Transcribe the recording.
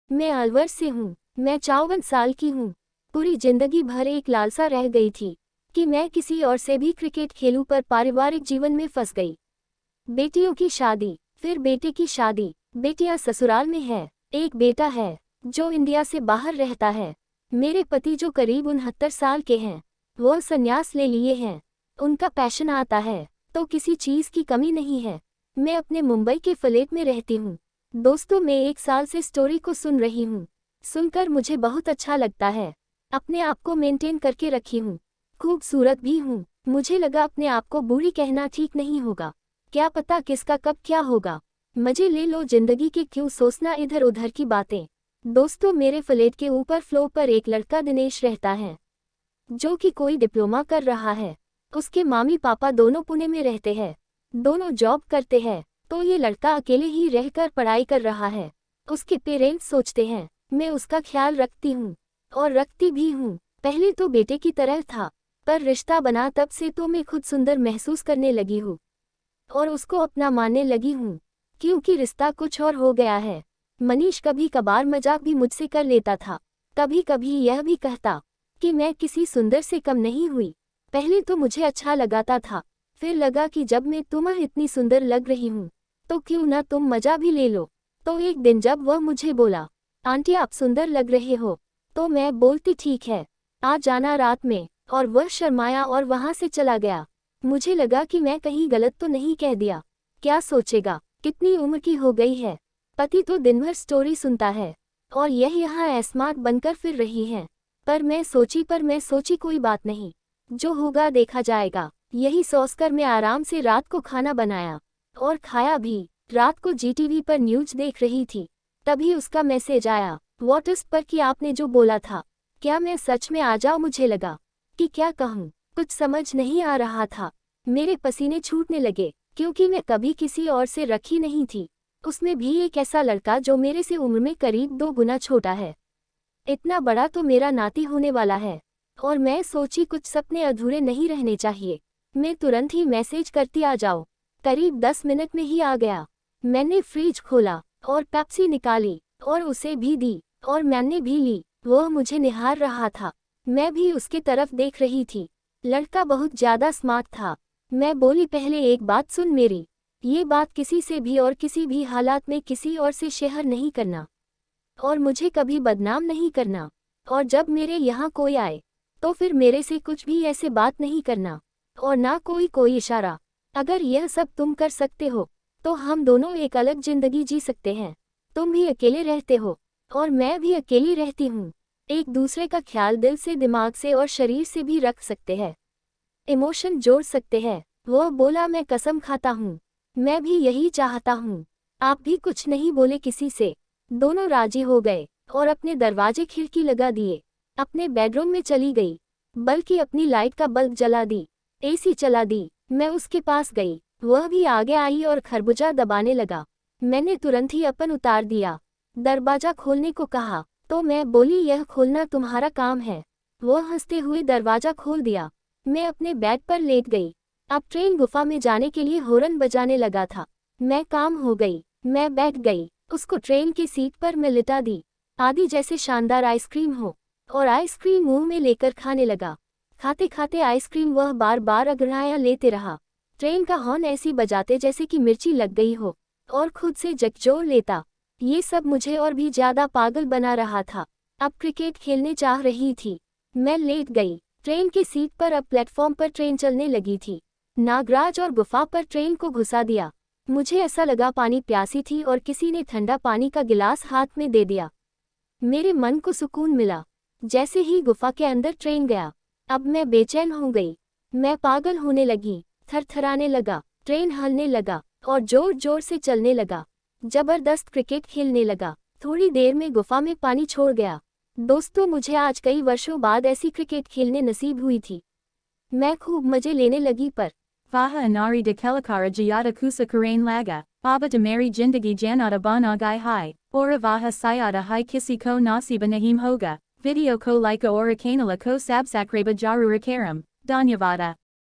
मैं अलवर से हूँ। मैं 54 साल की हूँ। पूरी जिंदगी भर एक लालसा रह गई थी कि मैं किसी और से भी क्रिकेट खेलूं, पर पारिवारिक जीवन में फंस गई। बेटियों की शादी, फिर बेटे की शादी। बेटियां ससुराल में है। एक बेटा है जो इंडिया से बाहर रहता है। मेरे पति जो करीब 69 साल के हैं, वो संन्यास ले लिए हैं। उनका पैशन आता है तो किसी चीज़ की कमी नहीं है। मैं अपने मुंबई के फ्लैट में रहती हूँ। दोस्तों, मैं 1 साल से स्टोरी को सुन रही हूँ। सुनकर मुझे बहुत अच्छा लगता है। अपने आप को मेंटेन करके रखी हूँ। खूबसूरत भी हूँ। मुझे लगा अपने आप को बूढ़ी कहना ठीक नहीं होगा। क्या पता किसका कब क्या होगा। मजे ले लो जिंदगी के, क्यों सोचना इधर उधर की बातें। दोस्तों, मेरे फ्लैट के ऊपर फ्लोर पर एक लड़का दिनेश रहता है, जो कि कोई डिप्लोमा कर रहा है। उसके मामी पापा दोनों पुणे में रहते हैं। दोनों जॉब करते हैं, तो ये लड़का अकेले ही रहकर पढ़ाई कर रहा है। उसके पेरेंट्स सोचते हैं मैं उसका ख्याल रखती हूँ, और रखती भी हूँ। पहले तो बेटे की तरह था, पर रिश्ता बना तब से तो मैं खुद सुंदर महसूस करने लगी हूँ और उसको अपना मानने लगी हूँ, क्योंकि रिश्ता कुछ और हो गया है। मनीष कभी कभार मजाक भी मुझसे कर लेता था। कभी कभी यह भी कहता कि मैं किसी सुंदर से कम नहीं हुई। पहले तो मुझे अच्छा लगाता था, फिर लगा कि जब मैं तुम्हें इतनी सुंदर लग रही हूँ तो क्यों ना तुम मजा भी ले लो। तो एक दिन जब वह मुझे बोला, आंटी आप सुंदर लग रहे हो, तो मैं बोलती ठीक है, आ जाना रात में, और वह शर्माया और वहां से चला गया। मुझे लगा कि मैं कहीं गलत तो नहीं कह दिया। क्या सोचेगा कितनी उम्र की हो गई है। पति तो दिन भर स्टोरी सुनता है और यह यहाँ स्मार्ट बनकर फिर रही है। पर मैं सोची कोई बात नहीं, जो होगा देखा जाएगा। यही सोचकर मैं आराम से रात को खाना बनाया और खाया भी। रात को जीटीवी पर न्यूज देख रही थी, तभी उसका मैसेज आया व्हाट्सएप पर कि आपने जो बोला था, क्या मैं सच में आ जाऊं। मुझे लगा कि क्या कहूँ, कुछ समझ नहीं आ रहा था। मेरे पसीने छूटने लगे, क्योंकि मैं कभी किसी और से रखी नहीं थी, उसमें भी एक ऐसा लड़का जो मेरे से उम्र में करीब 2 गुना छोटा है। इतना बड़ा तो मेरा नाती होने वाला है। और मैं सोची कुछ सपने अधूरे नहीं रहने चाहिए। मैं तुरंत ही मैसेज करती आ जाओ। करीब 10 मिनट में ही आ गया। मैंने फ्रिज खोला और पेप्सी निकाली और उसे भी दी, और मैंने भी ली। वह मुझे निहार रहा था, मैं भी उसके तरफ देख रही थी। लड़का बहुत ज्यादा स्मार्ट था। मैं बोली, पहले एक बात सुन मेरी, ये बात किसी से भी और किसी भी हालात में किसी और से शेयर नहीं करना, और मुझे कभी बदनाम नहीं करना। और जब मेरे यहाँ कोई आए तो फिर मेरे से कुछ भी ऐसे बात नहीं करना, और ना कोई इशारा। अगर यह सब तुम कर सकते हो तो हम दोनों एक अलग जिंदगी जी सकते हैं। तुम भी अकेले रहते हो और मैं भी अकेली रहती हूँ। एक दूसरे का ख्याल दिल से, दिमाग से और शरीर से भी रख सकते हैं। इमोशन जोड़ सकते हैं। वह बोला, मैं कसम खाता हूँ, मैं भी यही चाहता हूँ। आप भी कुछ नहीं बोले किसी से। दोनों राजी हो गए और अपने दरवाजे खिड़की लगा दिए। अपने बेडरूम में चली गई, बल्कि अपनी लाइट का बल्ब जला दी, एसी चला दी। मैं उसके पास गई, वह भी आगे आई और खरबूजा दबाने लगा। मैंने तुरंत ही अपन उतार दिया, दरवाजा खोलने को कहा, तो मैं बोली, यह खोलना तुम्हारा काम है। वह हंसते हुए दरवाजा खोल दिया। मैं अपने बेड पर लेट गई। अब ट्रेन गुफा में जाने के लिए हॉर्न बजाने लगा था। मैं काम हो गई। मैं बैठ गई, उसको ट्रेन की सीट पर मैं लिटा दी। आदि जैसे शानदार आइसक्रीम हो, और आइसक्रीम मुंह में लेकर खाने लगा। खाते खाते आइसक्रीम वह बार बार अगराया लेते रहा। ट्रेन का हॉर्न ऐसी बजाते जैसे कि मिर्ची लग गई हो, और खुद से झकझोर लेता। ये सब मुझे और भी ज्यादा पागल बना रहा था। अब क्रिकेट खेलने चाह रही थी। मैं लेट गई ट्रेन की सीट पर। अब प्लेटफॉर्म पर ट्रेन चलने लगी थी। नागराज और गुफा पर ट्रेन को घुसा दिया। मुझे ऐसा लगा पानी प्यासी थी और किसी ने ठंडा पानी का गिलास हाथ में दे दिया। मेरे मन को सुकून मिला। जैसे ही गुफा के अंदर ट्रेन गया, अब मैं बेचैन हो गई। मैं पागल होने लगी, थरथराने लगा। ट्रेन हलने लगा और जोर जोर से चलने लगा। जबरदस्त क्रिकेट खेलने लगा। थोड़ी देर में गुफा में पानी छोड़ गया। दोस्तों, मुझे आज कई वर्षों बाद ऐसी क्रिकेट खेलने नसीब हुई थी। मैं खूब मजे लेने लगी। पर Faha anari de kelakara jayata kusa karain laga, baba de mary jindagi janata banagai hai, ora vaha sayata hai kisi ko nasiba nahim hoga, video ko laika ora kanala ko sabsakraba jarura karam, Danyavada.